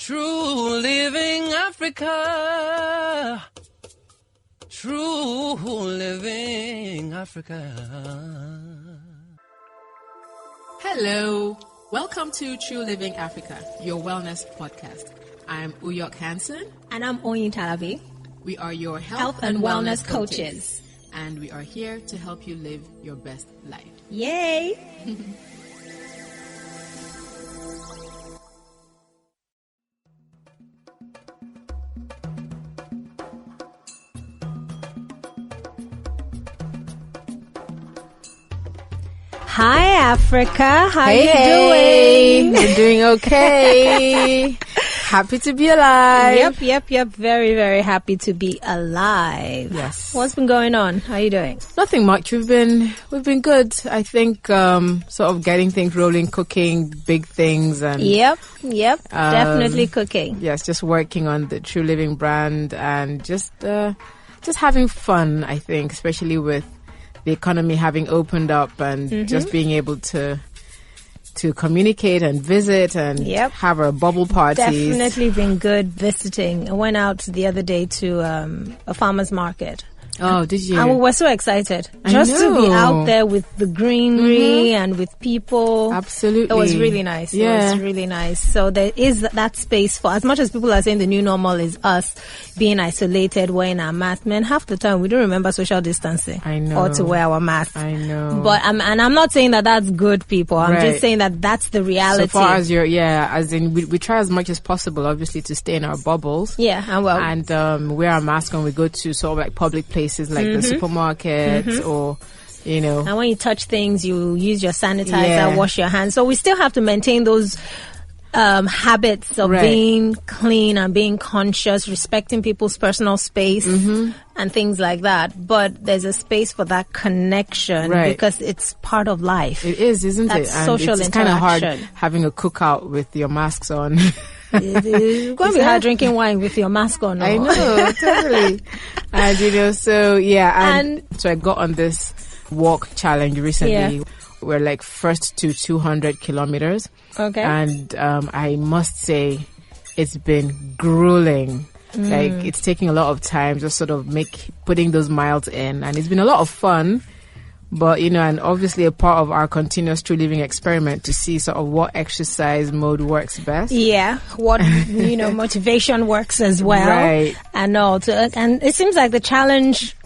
True living Africa. True living Africa. Hello. Welcome to True Living Africa, your wellness podcast. I'm Uyok Hansen. And I'm Oyin Talabi. We are your Health and wellness coaches. And we are here to help you live your best life. Yay! Hi, Africa. How you doing? We're doing okay. Happy to be alive. Yep. Very, very happy to be alive. Yes. What's been going on? How are you doing? Nothing much. We've been good. I think sort of getting things rolling, cooking big things, and Yep. Definitely cooking. yes, just working on the True Living brand and just having fun. I think, especially with the economy having opened up and just being able to communicate and visit and have our bubble parties. Definitely been good visiting. I went out the other day to a farmer's market. Oh, did you? And we were so excited just to be out there with the greenery and with people. Absolutely. It was really nice. Yeah. It was really nice. So there is that space for, as much as people are saying the new normal is us being isolated, wearing our mask, man, half the time we don't remember social distancing. I know. Or to wear our mask. I know. But I'm not saying that that's good, people. I'm Right. just saying that that's the reality. So far as as in we try as much as possible, obviously, to stay in our bubbles. Yeah, And wear our mask when we go to sort of like public places like the supermarket or, you know. And when you touch things, you use your sanitizer, wash your hands. So we still have to maintain those habits of being clean and being conscious, respecting people's personal space and things like that. But there's a space for that connection because it's part of life. It is, isn't That's it? And social it's kind of hard interaction. having a cookout with your masks on. It's going to be hard drinking wine with your mask on. I know, totally. And so so I got on this walk challenge recently. We're like first to 200 kilometers. Okay. And I must say, it's been grueling. Like, it's taking a lot of time, just sort of putting those miles in. And it's been a lot of fun. But, and obviously a part of our continuous True Living experiment to see sort of what exercise mode works best. Yeah, what, motivation works as well. Right. And and it seems like the challenge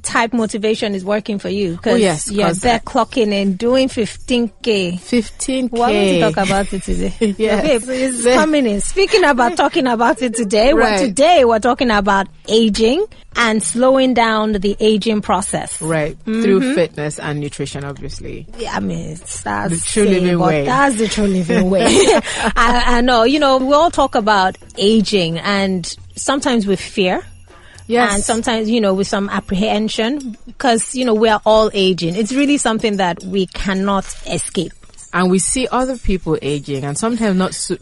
type motivation is working for you because you're there clocking in, doing 15K. 15K. We're going to talk about it today. Yes. Okay, it's coming in. Speaking about talking about it today, today we're talking about aging and slowing down the aging process. Right. Through fitness and nutrition, obviously. Yeah, I mean, that's the true living way. That's the true living way. I know, we all talk about aging and sometimes with fear. Yes. And sometimes, with some apprehension because, we are all aging. It's really something that we cannot escape. And we see other people aging and sometimes not so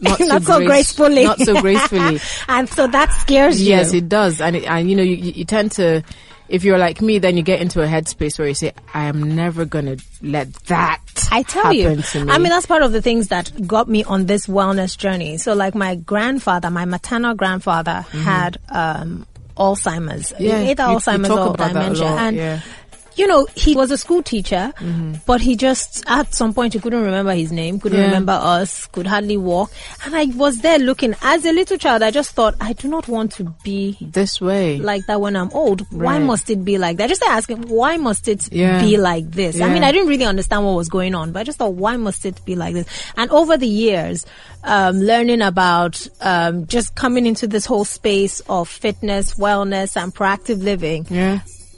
gracefully. Not so gracefully. And so that scares you. Yes, it does. And you tend to, if you're like me, then you get into a headspace where you say, I am never going to let that happen to me. I mean, that's part of the things that got me on this wellness journey. So like my maternal grandfather had Alzheimer's. Either Alzheimer's or dementia. And he was a school teacher, but he just, at some point, he couldn't remember his name, couldn't remember us, could hardly walk. And I was there looking, as a little child, I just thought, I do not want to be this way, like that when I'm old. Why must it be like that? I just started asking, why must it be like this? Yeah. I mean, I didn't really understand what was going on, but I just thought, why must it be like this? And over the years, learning about just coming into this whole space of fitness, wellness, and proactive living,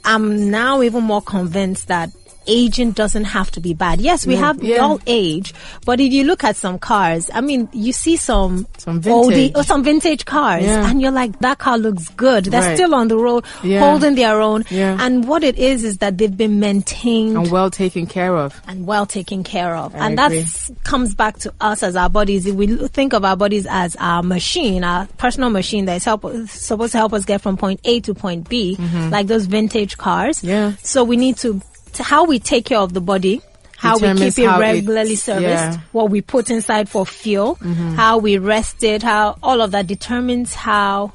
I'm now even more convinced that aging doesn't have to be bad. Yes, we all age, but if you look at some cars, I mean, you see some vintage cars, and you're like, that car looks good. They're still on the road, holding their own. And what it is that they've been maintained and well taken care of. And that comes back to us as our bodies. If we think of our bodies as our machine, our personal machine that is supposed to help us get from point A to point B, like those vintage cars. So we need to how we take care of the body, how we determines keep it how regularly it's- serviced, yeah. what we put inside for fuel, how we rest it, how all of that determines how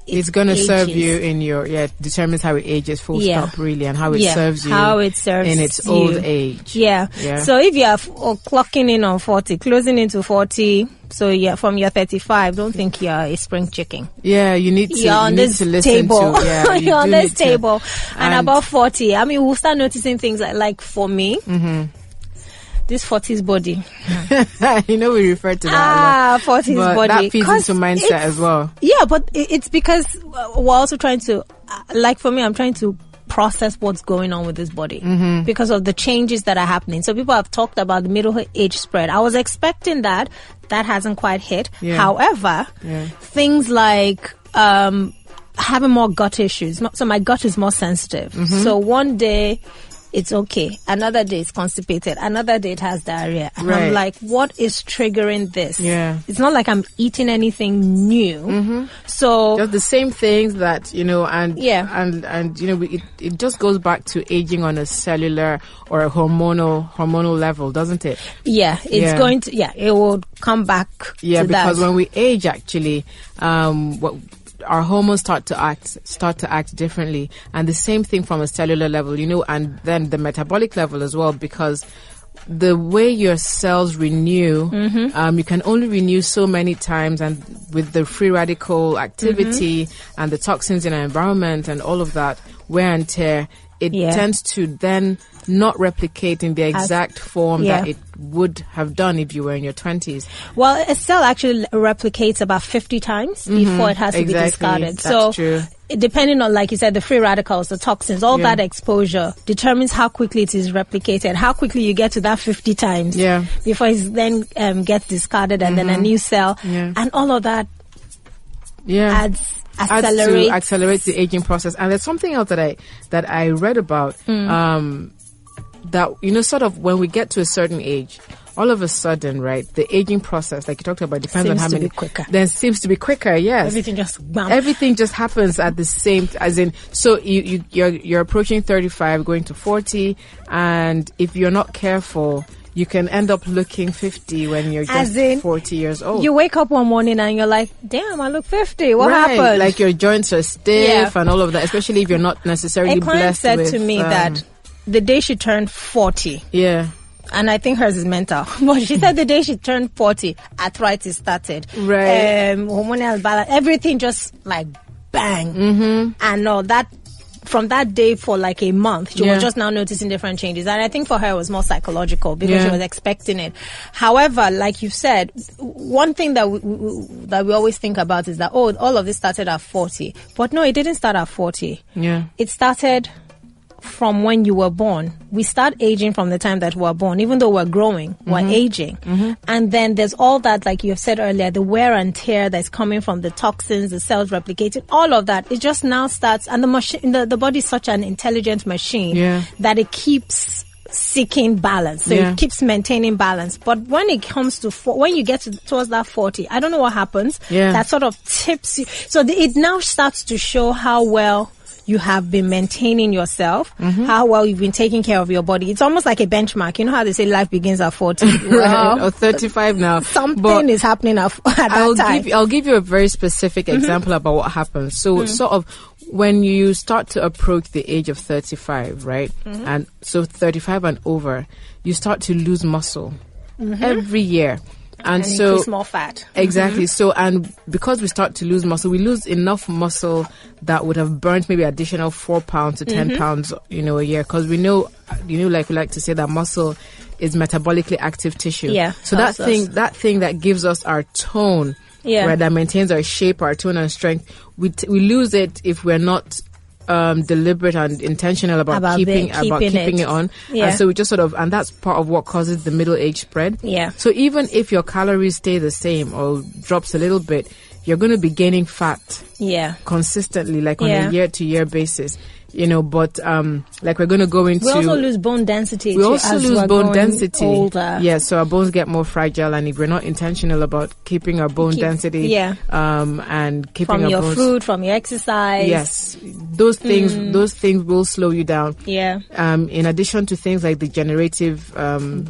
it's going to serve ages. you in your determines how it ages full Yeah. stop really, and how it Yeah, serves you how it serves in its you. old age. Yeah. Yeah. So if you are clocking in on 40, closing into 40, so yeah, from your 35, don't think you're a spring chicken. Yeah, you need to You're on you need this to listen table. to yeah, you You're on do this need to. table. And And- above 40, I mean, we'll start noticing things like for me, this 40s body. You know, we refer to that a lot. 40s But body. that feeds 'Cause into mindset it's- as well. Yeah, but it's because we're also trying to, like for me, I'm trying to process what's going on with this body because of the changes that are happening. So people have talked about the middle age spread. I was expecting that. That hasn't quite hit. Yeah. However, Yeah. things like having more gut issues. So my gut is more sensitive. So one day it's okay. Another day it's constipated. Another day it has diarrhea. And Right. I'm like, what is triggering this? Yeah. It's not like I'm eating anything new. So Just the same things that, and Yeah. and it just goes back to aging on a cellular or a hormonal level, doesn't it? yeah, it's Yeah. going to, it will come back Yeah, to because that. when we age, actually, our hormones start to act differently, and the same thing from a cellular level, and then the metabolic level as well, because the way your cells renew, you can only renew so many times, and with the free radical activity and the toxins in our environment and all of that wear and tear, it Yeah. tends to then not replicate in the exact form that it would have done if you were in your 20s. Well, a cell actually replicates about 50 times before it has to be Exactly. discarded. That's So true. depending on, like you said, the free radicals, the toxins, all Yeah. that exposure determines how quickly it is replicated, how quickly you get to that 50 times Yeah. before it then gets discarded and then a new cell. Yeah. And all of that Yeah. accelerates the aging process. And there's something else that I read about, that, sort of when we get to a certain age, all of a sudden, right, the aging process, like you talked about, depends on Seems how to many. be quicker. Then seems to be quicker, yes. Everything just bam. Everything just happens at the same, as in, so you're approaching 35, going to 40, and if you're not careful, you can end up looking 50 when you're As just in, 40 years old. You wake up one morning and you're like, damn, I look 50. What Right, happened? like your joints are stiff Yeah. and all of that, especially if you're not necessarily a client blessed said with, to me that the day she turned 40, yeah, and I think hers is mental, but she said the day she turned 40, arthritis started. Right. Hormonal balance, everything just like bang. And no, that from that day for like a month, she Yeah. was just now noticing different changes. And I think for her it was more psychological because Yeah. she was expecting it. However, like you said, one thing that we always think about is that, oh, all of this started at 40. But no, it didn't start at 40. yeah, It started from when you were born. We start aging from the time that we were born. Even though we're growing, we're aging. And then there's all that, like you have said earlier, the wear and tear that's coming from the toxins, the cells replicating, all of that. It just now starts, and the machine, the body is such an intelligent machine Yeah. that it keeps seeking balance. So Yeah. it keeps maintaining balance. But when it comes to, when you get towards that 40, I don't know what happens. Yeah. That sort of tips you. So it now starts to show how well you have been maintaining yourself, how well you've been taking care of your body. It's almost like a benchmark. You know how they say life begins at 40? right, Well, or 35 now. something But is happening at that time. I'll give you a very specific example about what happens. So sort of when you start to approach the age of 35, right? And so 35 and over, you start to lose muscle every year. And so increase more fat. exactly. So, and because we start to lose muscle, we lose enough muscle that would have burnt maybe additional 4 pounds to 10 pounds, a year. Because we know, like we like to say that muscle is metabolically active tissue. Yeah, So helps that thing that gives us our tone, Yeah. right, that maintains our shape, our tone and strength, we lose it if we're not deliberate and intentional about keeping it on. Yeah. And so we just sort of, and that's part of what causes the middle age spread. Yeah. So even if your calories stay the same or drops a little bit, you're going to be gaining fat Yeah. consistently, like on Yeah. a year-to-year basis. But like we're going to go into... We also lose bone density. We too, also as lose we're bone growing density. Older. Yeah, so our bones get more fragile, and if we're not intentional about keeping our bone density, yeah. And keeping From our your bones, food, from your exercise. yes, those things will slow you down. Yeah. In addition to things like degenerative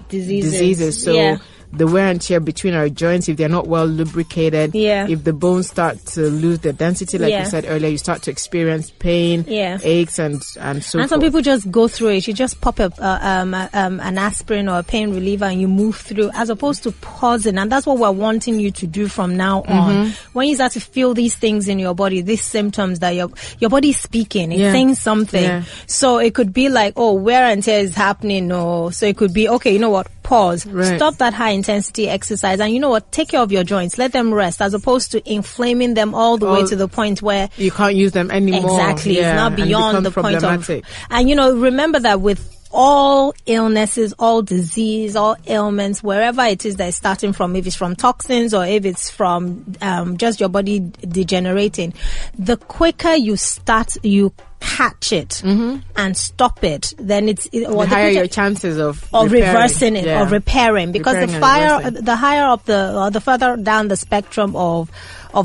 diseases. So Yeah. the wear and tear between our joints, if they're not well lubricated, Yeah. if the bones start to lose their density, like Yeah. you said earlier, you start to experience pain, Yeah. aches, and so And forth. some people just go through it. You just pop an aspirin or a pain reliever and you move through, as opposed to pausing. And that's what we're wanting you to do from now on. When you start to feel these things in your body, these symptoms that your body is speaking, it's saying something. Yeah. So it could be like, oh, wear and tear is happening. Or so it could be, okay, you know what? Pause. Right. Stop that high intensity exercise, and you know what? Take care of your joints. Let them rest, as opposed to inflaming them all the way to the point where You can't use them anymore. exactly Yeah, it's not and beyond become the point of. problematic. And remember that with all illnesses, all disease, all ailments, wherever it is that is starting from, if it's from toxins or if it's from just your body degenerating, the quicker you catch it and stop it, then the higher your chances of reversing it, yeah. of repairing, because Repairing and the higher up the further down the spectrum of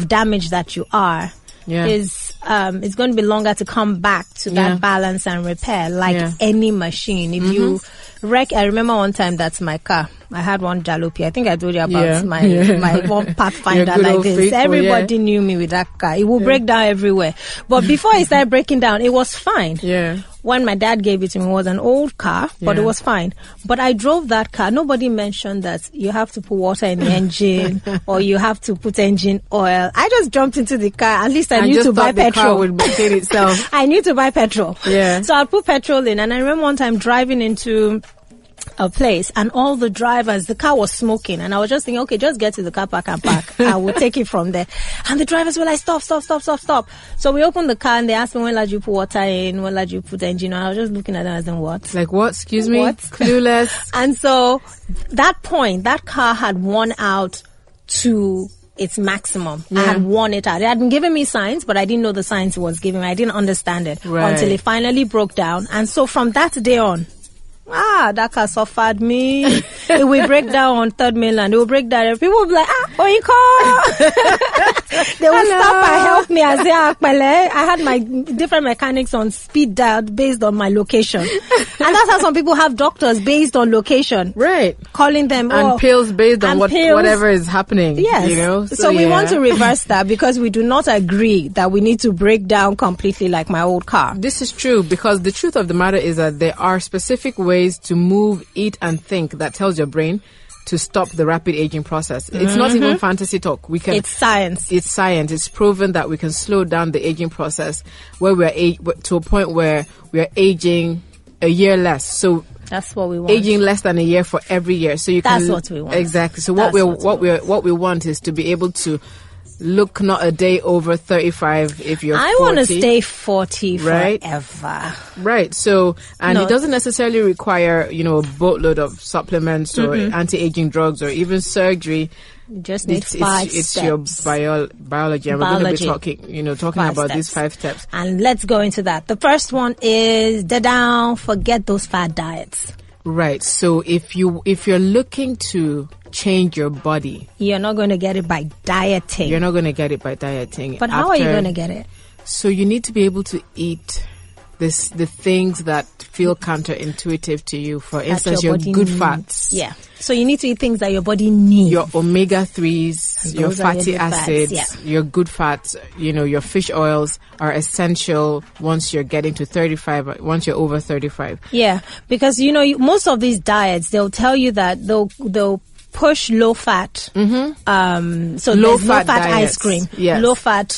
damage that you are, Yeah. is it's going to be longer to come back to Yeah. that balance and repair, like Yeah. any machine. If you wreck, I remember one time that's my car. I had one Jalopy. I think I told you about Yeah. my one Pathfinder Your good like old this. faithful, Everybody knew me with that car. It will break down everywhere. But before it started breaking down, it was fine. Yeah. When my dad gave it to me, it was an old car, but Yeah. it was fine. But I drove that car. Nobody mentioned that you have to put water in the engine or you have to put engine oil. I just jumped into the car. At least I knew just to buy thought the car petrol. would maintain itself. I knew to buy petrol. Yeah. So I put petrol in, and I remember one time driving into a place, and all the drivers, the car was smoking, and I was just thinking, okay, just get to the car park and park. I will take it from there. And the drivers were like, stop. So we opened the car, and they asked me, when did you put water in? When did you put engine on? I was just looking at them and saying, what? Like what? Excuse me? What? Clueless. And so that point, that car had worn out to its maximum. I had worn it out. It had been giving me signs, but I didn't know the signs it was giving me. I didn't understand it until it finally broke down. And so from that day on, that car suffered me. It will break down on Third Mainland. It will break down. People will be like, Oinko! They will stop and help me and say, Pele. I had my different mechanics on speed dial based on my location. And that's how some people have doctors based on location. Right. Calling them. And pills based on whatever is happening. Yes. So we want to reverse that, because we do not agree that we need to break down completely like my old car. This is true, because the truth of the matter is that there are specific ways to move, eat, and think that tells your brain to stop the rapid aging process. It's not even fantasy talk. It's science. It's science. It's proven that we can slow down the aging process where we're to a point where we are aging a year less. So that's what we want. Aging less than a year for every year. So that's what we want. Exactly. So what we want is to be able to look not a day over 35 if you're 40. I want to stay 40 forever. Right. So, and it doesn't necessarily require, a boatload of supplements or anti-aging drugs or even surgery. You just need five steps. It's your biology. And we're going to be talking about these 5 steps. And let's go into that. The first one is, forget those fad diets. Right. So if you're looking to change your body, you're not going to get it by dieting. You're not going to get it by dieting. But how are you going to get it? So you need to be able to eat the things that feel counterintuitive to you. For instance, your good fats. Yeah. So you need to eat things that your body needs. Your omega-3s, your fatty acids, your good fats, your fish oils are essential once you're getting to 35, once you're over 35. Yeah. Because, most of these diets, they'll tell you that they'll push low fat. So low fat ice cream, low fat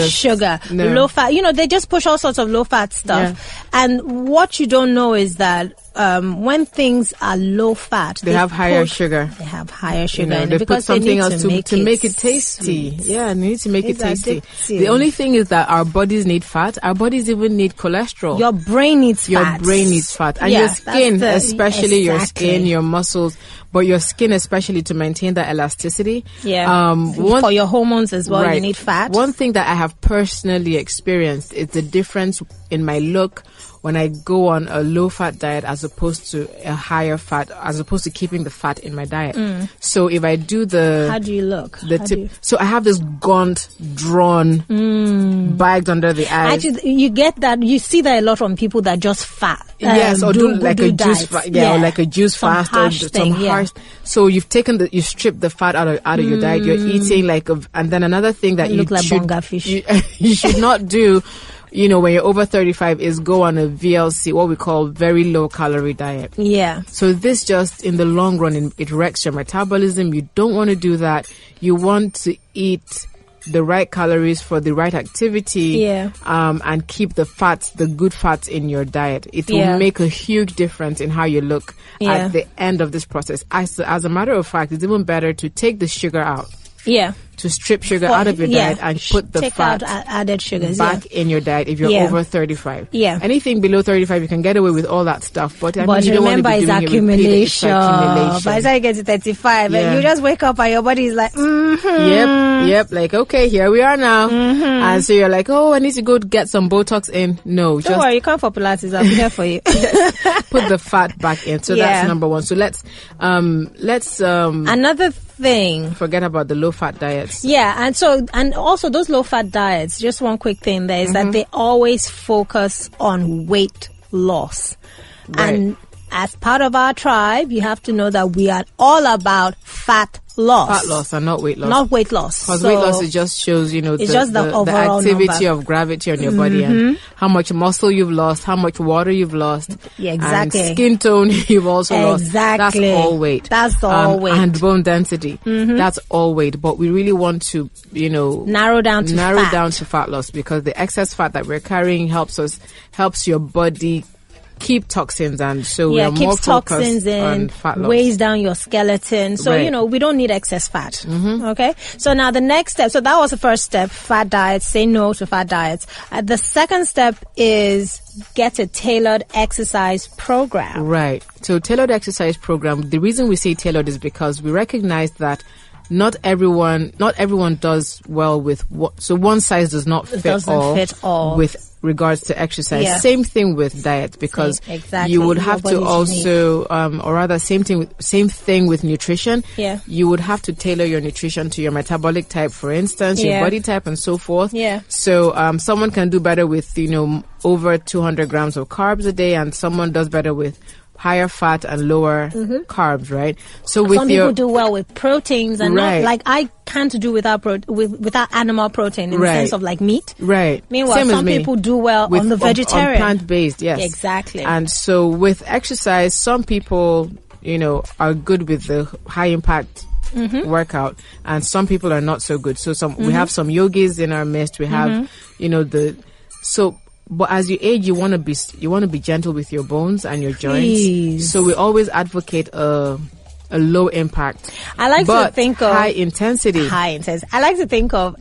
sugar, low fat. They just push all sorts of low fat stuff. Yeah. And what you don't know is that when things are low fat, they have higher sugar. They have higher sugar You know, in they it put because something they need else to make it tasty. sweet. Yeah, they need to make it It's tasty. addictive. The only thing is that our bodies need fat. Our bodies even need cholesterol. Your brain needs Your fat. brain needs fat. And Yeah, your that's skin, especially your exactly. skin, your muscles, but your skin especially to maintain that elasticity. Yeah. For your hormones as well, you Right. need fat. One thing that I have personally experienced is the difference in my look when I go on a low fat diet as opposed to a higher fat, as opposed to keeping the fat in my diet. So if I do How do you look? the How tip, do you- so I have this gaunt, drawn, bagged under the eyes. Actually, you get that. You see that a lot from people that just fat. Yes, or do like a juice, diets. or like a juice Some fast, or harsh some thing, yeah. harsh. So you've you stripped the fat out of your diet. You're eating and then another thing that You look like should, bonga fish. you should not do. You know, when you're over 35, is go on a VLC, what we call very low calorie diet. Yeah. So this just in the long run, it wrecks your metabolism. You don't want to do that. You want to eat the right calories for the right activity. Yeah. And keep the fats, the good fats in your diet. It Yeah. will make a huge difference in how you look Yeah. at the end of this process. As a matter of fact, it's even better to take the sugar out, Yeah. to strip sugar out of your diet and put the Take fat out added sugars. back in your diet if you're Yeah. over 35. Yeah. Anything below 35, you can get away with all that stuff. But I But mean, you don't want to remember, be it's doing it with people. It's accumulation. accumulation. By the time you get to 35, Yeah. and you just wake up and your body is like, Yep. Like, okay, here we are now. And so you're like, oh, I need to go get some Botox in. No, don't just worry, you come for Pilates. I'll be here for you. put the fat back in. So Yeah. that's number one. So let's Another thing. forget about the low fat diets. Yeah, and also those low fat diets, just one quick thing there is that they always focus on weight loss. Right. And as part of our tribe, you have to know that we are all about fat loss. Fat loss and not weight loss. Not weight loss. Because So weight loss, it just shows, it's just the overall activity number. of gravity on your body and how much muscle you've lost, how much water you've lost. Yeah, exactly. And skin tone you've also lost. Exactly. That's all weight. That's all weight. And bone density. That's all weight. But we really want to, narrow down to fat. loss because the excess fat that we're carrying helps your body keep toxins, and so we are more keeps toxins focused on in, fat loss. weighs down your skeleton. So, Right. we don't need excess fat. Okay? So now the next step, so that was the first step, fat diets, say no to fat diets. The second step is get a tailored exercise program. Right. So tailored exercise program, the reason we say tailored is because we recognize that not everyone does well with so one size does not fit all with regards to exercise. Yeah. Same thing with diet, because Exactly. you would Your have to body's also, or rather same thing with nutrition. Yeah. You would have to tailor your nutrition to your metabolic type, for instance, your Yeah. body type and so forth. Yeah. So, someone can do better with, over 200 grams of carbs a day, and someone does better with higher fat and lower carbs, right? So with Some people do well with proteins and Right. not like I can't do without without animal protein in the Right. sense of like meat. Right. Meanwhile, Same as some me. people do well With on the vegetarian. on plant-based, yes. Exactly. And so with exercise, some people, are good with the high impact workout, and some people are not so good. So we have some yogis in our midst. We have, but as you age, you want to be gentle with your bones and your joints. Please. So we always advocate a low impact. I like but to think of high intensity. high intense. I like to think of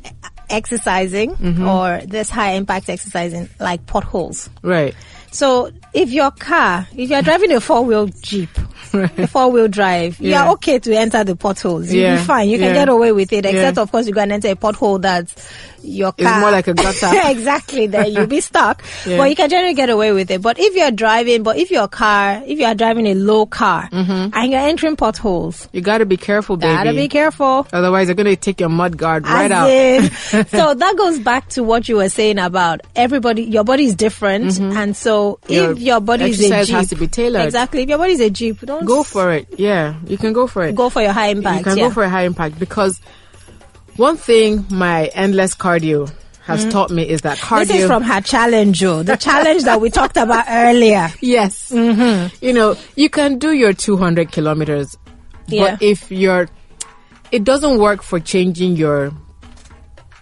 exercising or this high impact exercising like potholes. Right. So if you're driving a 4-wheel Jeep, a 4-wheel drive, you Yeah. are okay to enter the potholes. You'll Yeah. be fine. You can Yeah. get away with it, except Yeah. of course you're going to enter a pothole that's your car. It's more like a gutter. Exactly. Then you'll be stuck. Yeah. But you can generally get away with it. But if you're driving a low car and you're entering potholes, You got to be careful, baby. gotta be careful. Otherwise, they're going to take your mud guard right As out. in- so that goes back to what you were saying about everybody. Your body is different, and so if your body is a exercise Jeep, has to be tailored. Exactly. If your body is a Jeep, don't Go for it. Yeah, you can go for it. go for your high impact. You can yeah. go for a high impact, because one thing my endless cardio has taught me is that cardio. This is from her challenge, the challenge that we talked about earlier. Yes. You can do your 200 kilometers, Yeah. but it doesn't work for changing your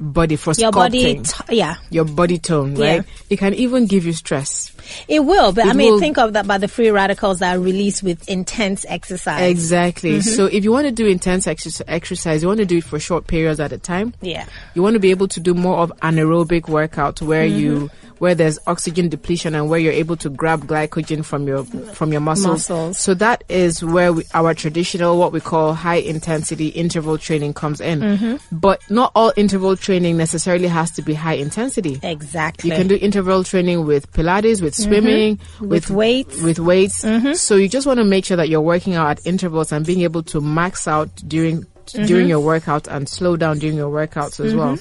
body, for Your body, sculpting. Your body tone, Yeah. right? It can even give you stress. It will, but It I mean, will- think of that by the free radicals that are released with intense exercise. Exactly. Mm-hmm. So if you want to do intense exercise, you want to do it for short periods at a time. Yeah. You want to be able to do more of anaerobic workout where Mm-hmm. where there's oxygen depletion and where you're able to grab glycogen from your muscles. So that is where our traditional, what we call high intensity interval training comes in. Mm-hmm. But not all interval training necessarily has to be high intensity. Exactly. You can do interval training with Pilates, with swimming, With weights. With weights. So you just want to make sure that you're working out at intervals and being able to max out during your workout and slow down during your workouts as well.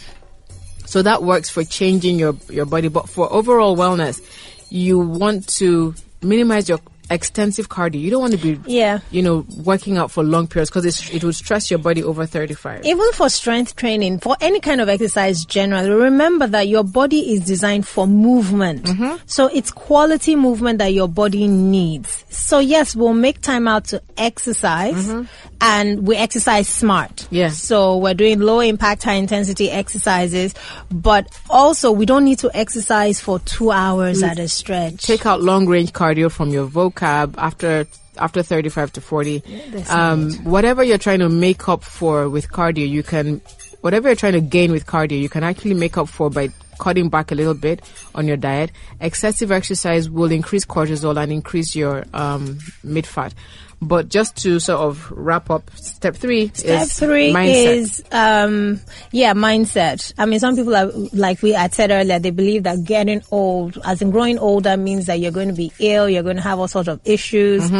So that works for changing your body. But for overall wellness, you want to minimize your extensive cardio. You don't want to be, working out for long periods because it will stress your body over 35. Even for strength training, for any kind of exercise generally, remember that your body is designed for movement. So it's quality movement that your body needs. So yes, we'll make time out to exercise and we exercise smart. Yeah. So we're doing low impact, high intensity exercises, but also we don't need to exercise for 2 hours at a stretch. Take out long range cardio from your vocab after 35 to 40. Whatever you're trying to make up for with cardio, whatever you're trying to gain with cardio, you can actually make up for by cutting back a little bit on your diet. Excessive exercise will increase cortisol and increase your mid-fat. But just to sort of wrap up, step three is mindset. Mindset. I mean, some people are, like I said earlier, they believe that getting old, as in growing older, means that you're going to be ill, you're going to have all sorts of issues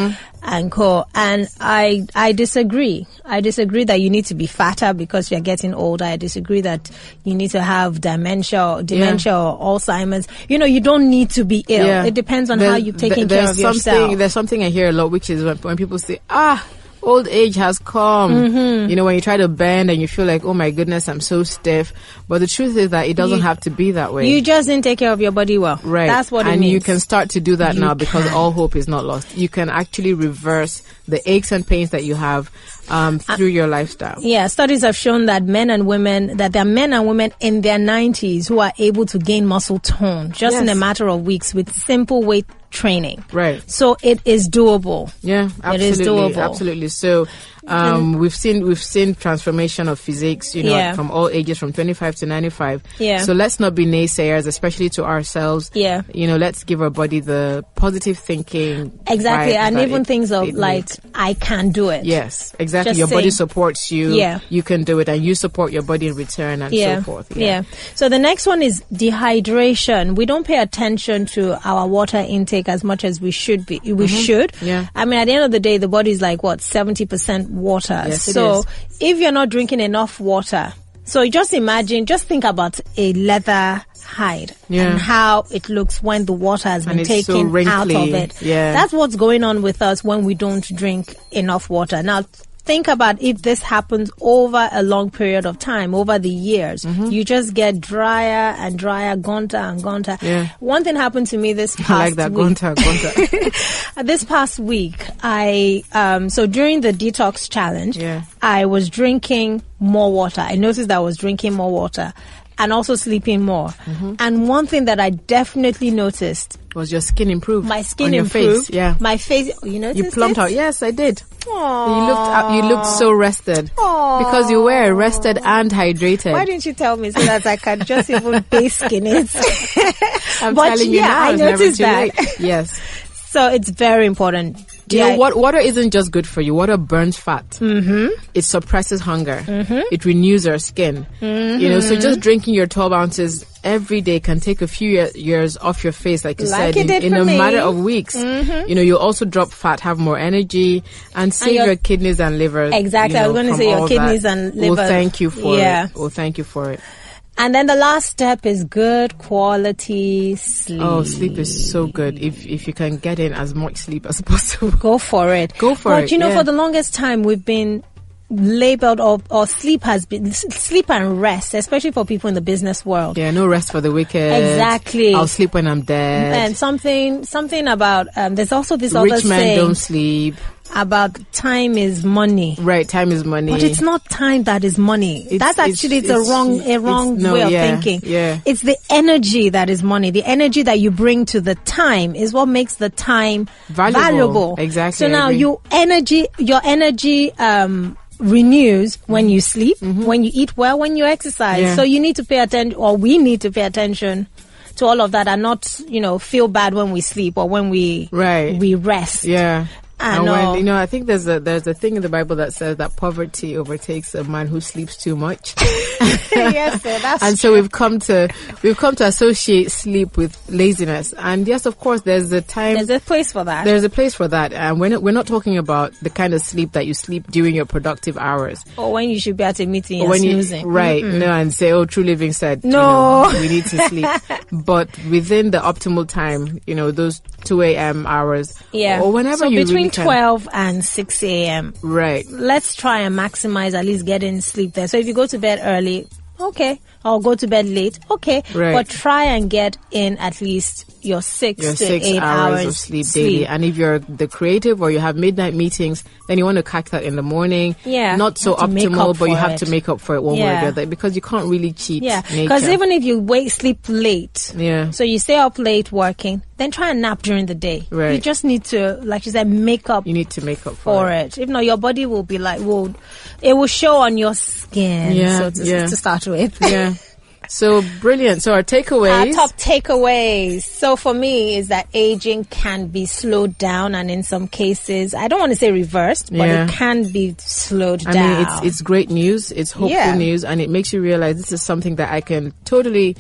and co. And I disagree. I disagree that you need to be fatter because you're getting older. I disagree that you need to have dementia or Alzheimer's. You don't need to be ill. Yeah. It depends on how you're taking care of yourself. There's something I hear a lot, which is when people say, old age has come. When you try to bend and you feel like, oh my goodness, I'm so stiff. But the truth is that it doesn't have to be that way. You just didn't take care of your body well. Right. That's what it means. And you can start to do that now because all hope is not lost. You can actually reverse the aches and pains that you have through your lifestyle. Yeah, studies have shown that there are men and women in their 90s who are able to gain muscle tone just in a matter of weeks with simple weight training. Right. So it is doable. Yeah, absolutely. It is doable. Absolutely. So we've seen transformation of physiques, from all ages, from 25 to 95. Yeah. So let's not be naysayers, especially to ourselves. Yeah. Let's give our body the positive thinking. Exactly. And even things of like, I can do it. Yes, exactly. Just your body supports you. Yeah. You can do it and you support your body in return and so forth. Yeah. So the next one is dehydration. We don't pay attention to our water intake as much as we should be. We should. Yeah. I mean, at the end of the day, the body is like 70% water. Yes, so if you're not drinking enough water, so just think about a leather hide and how it looks when the water has been taken out of it. Yeah. That's what's going on with us when we don't drink enough water. Now, think about if this happens over a long period of time, over the years. You just get drier and drier, gonta and gonta. Yeah. One thing happened to me this past I like that, week. gonta. This past week, so during the detox challenge, I was drinking more water. I noticed that I was drinking more water and also sleeping more. And one thing that I definitely noticed was your skin improved. My skin on your improved. Face. Yeah. My face, you noticed You plumped it? out. Yes, I did. Aww. You looked so rested. Aww. Because you were rested and hydrated. Why didn't you tell me so that I can just even bask in it? I'm But telling you now, I it's never noticed too that. late. Yes. So it's very important. What water isn't just good for you. Water burns fat. It suppresses hunger. It renews our skin. So just drinking your 12 ounces every day can take a few years off your face, like you said, in a matter of weeks. You'll also drop fat, have more energy, and save your kidneys and liver. Exactly. I was going to say your kidneys and liver. We'll thank you for it. We'll thank you for it. And then the last step is good quality sleep. Oh, sleep is so good. If you can get in as much sleep as possible. Go for it. Go for it. But for the longest time we've been labeled or sleep and rest, especially for people in the business world. Yeah, no rest for the wicked. Exactly. I'll sleep when I'm dead. And something about there's also this Rich other men saying don't sleep. about time is money. Right, time is money. But it's not time that is money. That's actually a wrong way of thinking. Yeah. It's the energy that is money. The energy that you bring to the time is what makes the time valuable. Exactly. So now your energy renews when you sleep, when you eat well, when you exercise. Yeah. So you need to pay attention, or we need to pay attention to all of that, and not, feel bad when we sleep or when we rest. Yeah. And when, I think there's a thing in the Bible that says that poverty overtakes a man who sleeps too much. Yes, so that's and so we've come to associate sleep with laziness. And yes, of course, there's a place for that. There's a place for that. And we're not talking about the kind of sleep that you sleep during your productive hours, or when you should be at a meeting and snoozing. Right? No, and say, "Oh, True Living said, no, we need to sleep." But within the optimal time, those 2 a.m. hours, or whenever so you between really can. 12 and 6 a.m. Right. Let's try and maximize at least getting sleep there. So if you go to bed early, okay, or go to bed late, okay, right. But try and get in at least your 6 to 8 hours of sleep daily. And if you're the creative or you have midnight meetings, then you want to catch that in the morning. Yeah. Not so optimal, but you have to make up for it one way or the other, because you can't really cheat nature. Because even if you sleep late, so you stay up late working, then try and nap during the day. Right. You just need to, like you said, make up. You need to make up for it. If not, your body will be like, it will show on your skin. Yeah. To start with. Yeah. So brilliant. So our takeaways. Our top takeaways. So for me is that aging can be slowed down, and in some cases, I don't want to say reversed, but it can be slowed down. I mean, it's great news. It's hopeful news, and it makes you realize this is something that I can totally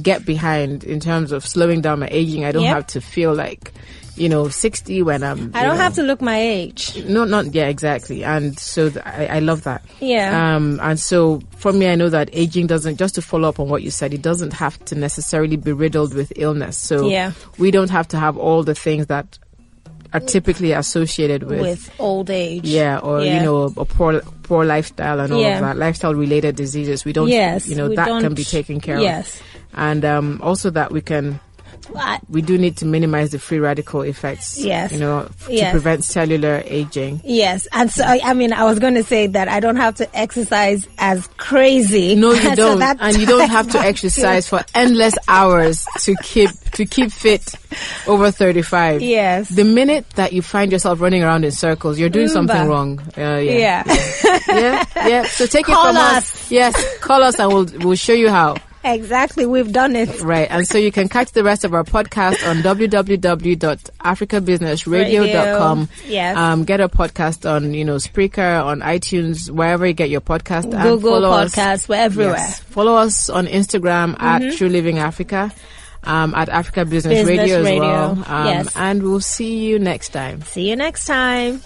get behind in terms of slowing down my aging. I don't have to feel like 60 when I don't have to look my age. No, exactly. And so I love that. Yeah. And so for me, I know that aging doesn't, just to follow up on what you said, it doesn't have to necessarily be riddled with illness. So we don't have to have all the things that are typically associated with old age. Yeah, or a poor lifestyle and all of that, lifestyle related diseases. We don't that can be taken care of. And also that we do need to minimize the free radical effects. Yes. To prevent cellular aging. Yes. And so, I was going to say that I don't have to exercise as crazy. No, you don't. And you don't have to exercise for endless hours to keep fit over 35. Yes. The minute that you find yourself running around in circles, you're doing something wrong. Yeah. So take it from us. Yes. Call us and we'll show you how. Exactly, we've done it. Right, and so you can catch the rest of our podcast on www.africabusinessradio.com. Yes. Get our podcast on, Spreaker, on iTunes, wherever you get your podcast. Google Podcasts, we're everywhere. Yes. Follow us on Instagram at True Living Africa, at Africa Business Radio as well. Yes. And we'll see you next time. See you next time.